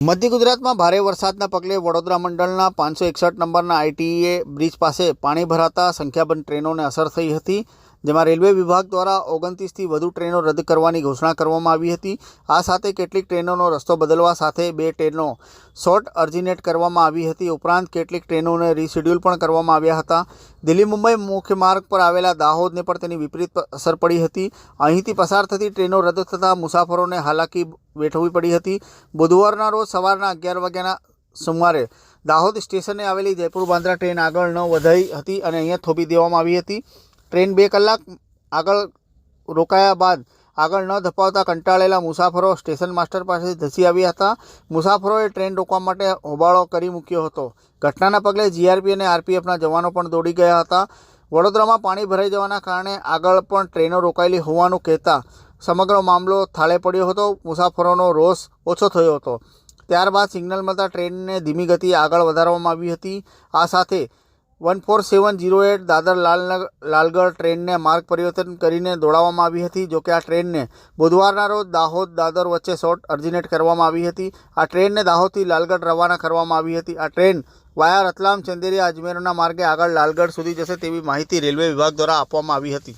મધ્ય ગુજરાતમાં ભારે વરસાદના પગલે વડોદરા મંડળના 561 નંબરના આઈટીએ બ્રિજ પાસે પાણી ભરાતા સંખ્યાબંધ ટ્રેનોને અસર થઈ હતી, જેમાં રેલવે વિભાગ દ્વારા 29થી વધુ ટ્રેનો રદ કરવાની ઘોષણા કરવામાં આવી હતી। આ સાથે કેટલીક ટ્રેનોનો રસ્તો બદલવા સાથે 2 ટ્રેનો શોર્ટ અર્જિનેટ કરવામાં આવી હતી। ઉપરાંત કેટલીક ટ્રેનોને રીશેડ્યુલ પણ કરવામાં આવ્યા હતા। દિલ્હી મુંબઈ મુખ્ય માર્ગ પર આવેલા દાહોદને પણ તેની વિપરીત અસર પડી હતી। અહીંથી પસાર થતી ટ્રેનો રદ થતાં મુસાફરોને હાલાકી વેઠવી પડી હતી। બુધવારના રોજ સવારના 11 વાગ્યાના સુમારે દાહોદ સ્ટેશને આવેલી જયપુર બાંદ્રા ટ્રેન આગળ ન વધાઈ હતી અને અહીંયા થોભી દેવામાં આવી હતી। ટ્રેન 2 કલાક આગળ રોકાયા બાદ આગળ ન ધપાવતા કંટાળેલા મુસાફરો સ્ટેશન માસ્ટર પાસે ધસી આવ્યા હતા। મુસાફરોએ ટ્રેન રોકવા માટે હોબાળો કરી મૂક્યો હતો। ઘટનાના પગલે જીઆરપી અને આરપીએફના જવાનો પણ દોડી ગયા હતા। વડોદરામાં પાણી ભરાઈ જવાના કારણે આગળ પણ ટ્રેનો રોકાયેલી હોવાનું કહેતા સમગ્ર મામલો થાળે પડ્યો હતો। મુસાફરોનો રોષ ઓછો થયો હતો। ત્યારબાદ સિગ્નલ મળતા ટ્રેનને ધીમી ગતિએ આગળ વધારવામાં આવી હતી। આ સાથે 14708 દાદર લાલગઢ ટ્રેનને માર્ગ પરિવર્તન કરીને દોડાવવામાં આવી હતી। જોકે આ ટ્રેનને બુધવારના રોજ દાહોદ દાદર વચ્ચે શોર્ટ અર્જિનેટ કરવામાં આવી હતી। આ ટ્રેનને દાહોદથી લાલગઢ રવાના કરવામાં આવી હતી। આ ટ્રેન વાયા રતલામ ચંદેરિયા અજમેરના માર્ગે આગળ લાલગઢ સુધી જશે તેવી માહિતી રેલવે વિભાગ દ્વારા આપવામાં આવી હતી।